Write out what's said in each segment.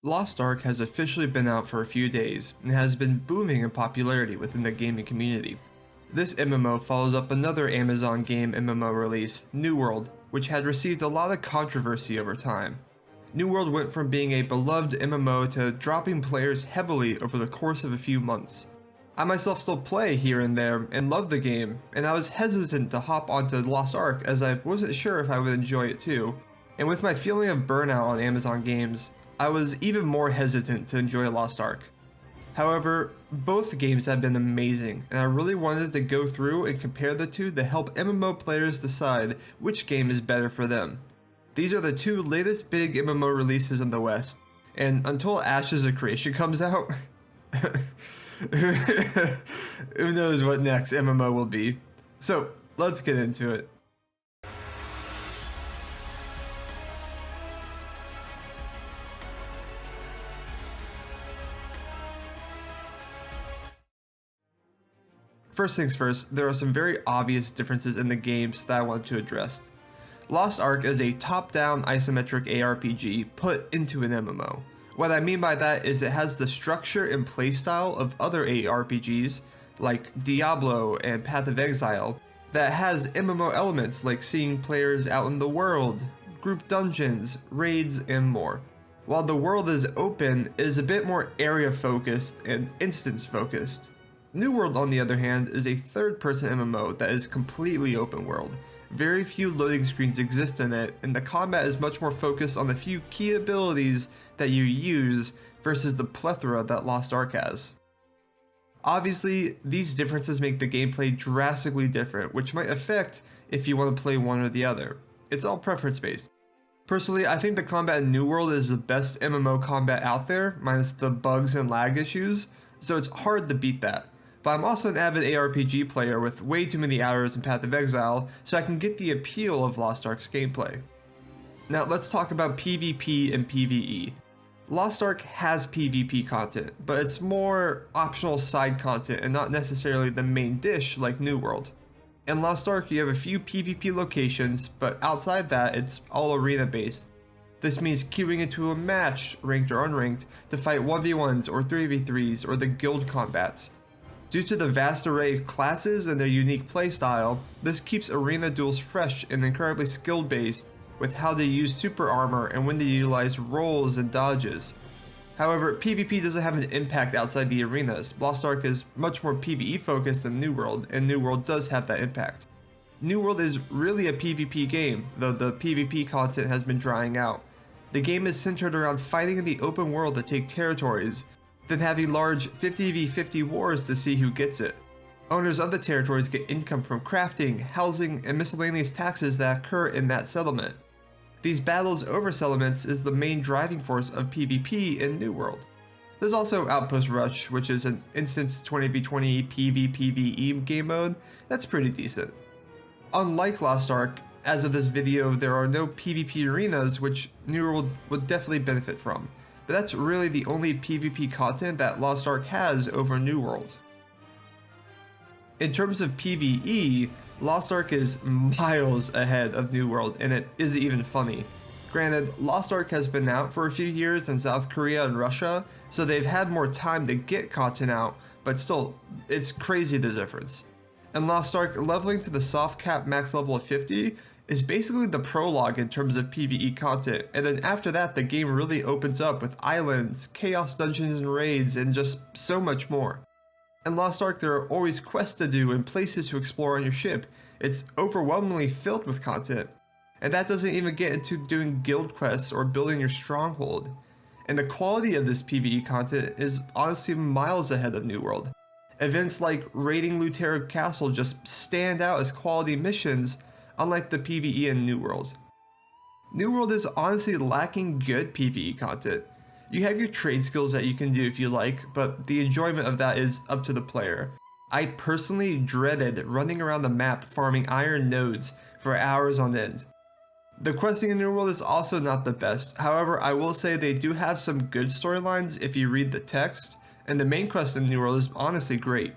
Lost Ark has officially been out for a few days and has been booming in popularity within the gaming community. This MMO follows up another Amazon game MMO release, New World, which had received a lot of controversy over time. New World went from being a beloved MMO to dropping players heavily over the course of a few months. I myself still play here and there and love the game, and I was hesitant to hop onto Lost Ark as I wasn't sure if I would enjoy it too. And with my feeling of burnout on Amazon games, I was even more hesitant to enjoy Lost Ark. However, both games have been amazing, and I really wanted to go through and compare the two to help MMO players decide which game is better for them. These are the two latest big MMO releases in the West, and until Ashes of Creation comes out, who knows what next MMO will be. So, let's get into it. First things first, there are some very obvious differences in the games that I want to address. Lost Ark is a top-down isometric ARPG put into an MMO. What I mean by that is it has the structure and playstyle of other ARPGs, like Diablo and Path of Exile, that has MMO elements like seeing players out in the world, group dungeons, raids, and more. While the world is open, it is a bit more area-focused and instance-focused. New World, on the other hand, is a third-person MMO that is completely open world. Very few loading screens exist in it, and the combat is much more focused on the few key abilities that you use versus the plethora that Lost Ark has. Obviously, these differences make the gameplay drastically different, which might affect if you want to play one or the other. It's all preference-based. Personally, I think the combat in New World is the best MMO combat out there, minus the bugs and lag issues, so it's hard to beat that. But I'm also an avid ARPG player with way too many hours in Path of Exile, so I can get the appeal of Lost Ark's gameplay. Now let's talk about PvP and PvE. Lost Ark has PvP content, but it's more optional side content and not necessarily the main dish like New World. In Lost Ark you have a few PvP locations, but outside that it's all arena based. This means queuing into a match, ranked or unranked, to fight 1v1s or 3v3s or the guild combats. Due to the vast array of classes and their unique playstyle, this keeps arena duels fresh and incredibly skill based with how to use super armor and when to utilize rolls and dodges. However, PvP doesn't have an impact outside the arenas. Lost Ark is much more PvE focused than New World, and New World does have that impact. New World is really a PvP game, though the PvP content has been drying out. The game is centered around fighting in the open world to take territories, then having large 50v50 wars to see who gets it. Owners of the territories get income from crafting, housing, and miscellaneous taxes that occur in that settlement. These battles over settlements is the main driving force of PvP in New World. There's also Outpost Rush, which is an instance 20v20 PvPvE game mode that's pretty decent. Unlike Lost Ark, as of this video there are no PvP arenas, which New World would definitely benefit from. But that's really the only PvP content that Lost Ark has over New World. In terms of PvE, Lost Ark is miles ahead of New World, and it isn't even funny. Granted, Lost Ark has been out for a few years in South Korea and Russia, so they've had more time to get content out, but still, it's crazy the difference. In Lost Ark, leveling to the soft cap max level of 50 is basically the prologue in terms of PvE content, and then after that the game really opens up with islands, chaos dungeons and raids, and just so much more. In Lost Ark there are always quests to do and places to explore on your ship. It's overwhelmingly filled with content, and that doesn't even get into doing guild quests or building your stronghold. And the quality of this PvE content is honestly miles ahead of New World. Events like raiding Lutero Castle just stand out as quality missions, unlike the PvE in New World. New World is honestly lacking good PvE content. You have your trade skills that you can do if you like, but the enjoyment of that is up to the player. I personally dreaded running around the map farming iron nodes for hours on end. The questing in New World is also not the best, however I will say they do have some good storylines if you read the text, and the main quest in New World is honestly great.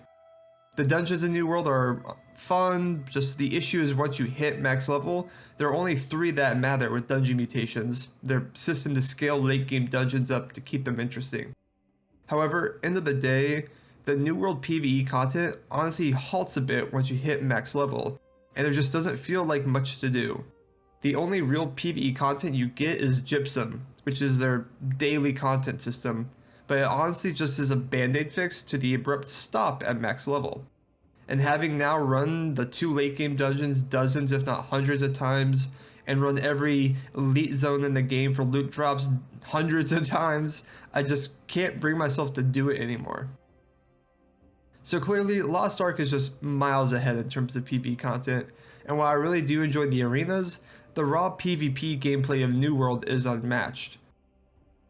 The dungeons in New World are fun. Just the issue is once you hit max level, there are only 3 that matter with dungeon mutations. Their system to scale late game dungeons up to keep them interesting. However, end of the day, the New World PvE content honestly halts a bit once you hit max level, and there just doesn't feel like much to do. The only real PvE content you get is Gypsum, which is their daily content system, but it honestly just is a band-aid fix to the abrupt stop at max level. And having now run the 2 late game dungeons dozens if not hundreds of times, and run every elite zone in the game for loot drops hundreds of times, I just can't bring myself to do it anymore. So clearly, Lost Ark is just miles ahead in terms of PvE content, and while I really do enjoy the arenas, the raw PvP gameplay of New World is unmatched.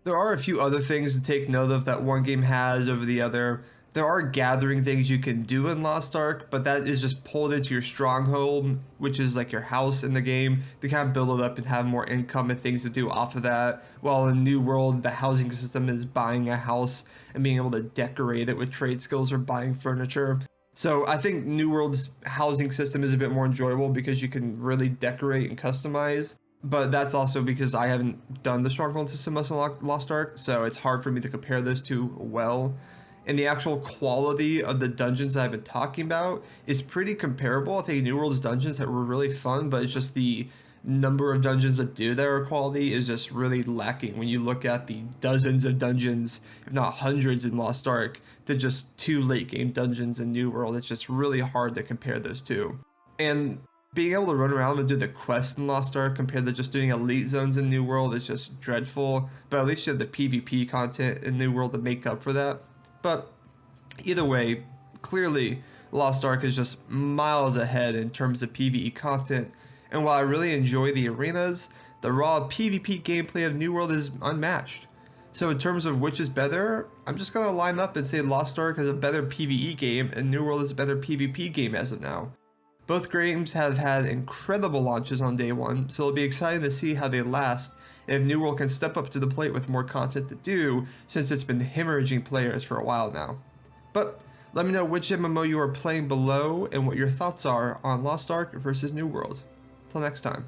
There are a few other things to take note of that one game has over the other. There are gathering things you can do in Lost Ark, but that is just pulled into your stronghold, which is like your house in the game, to kind of build it up and have more income and things to do off of that. While in New World, the housing system is buying a house and being able to decorate it with trade skills or buying furniture. So I think New World's housing system is a bit more enjoyable because you can really decorate and customize. But that's also because I haven't done the stronghold system much in Lost Ark, so it's hard for me to compare those two well. And the actual quality of the dungeons that I've been talking about is pretty comparable. I think New World's dungeons that were really fun, but it's just the number of dungeons that do their quality is just really lacking when you look at the dozens of dungeons, if not hundreds in Lost Ark, to just 2 late game dungeons in New World. It's just really hard to compare those two. And being able to run around and do the quests in Lost Ark compared to just doing elite zones in New World is just dreadful, but at least you have the PvP content in New World to make up for that. But either way, clearly Lost Ark is just miles ahead in terms of PvE content, and while I really enjoy the arenas, the raw PvP gameplay of New World is unmatched. So in terms of which is better, I'm just going to line up and say Lost Ark is a better PvE game and New World is a better PvP game as of now. Both games have had incredible launches on day one, so it'll be exciting to see how they last and if New World can step up to the plate with more content to do, since it's been hemorrhaging players for a while now. But let me know which MMO you are playing below and what your thoughts are on Lost Ark versus New World. Till next time.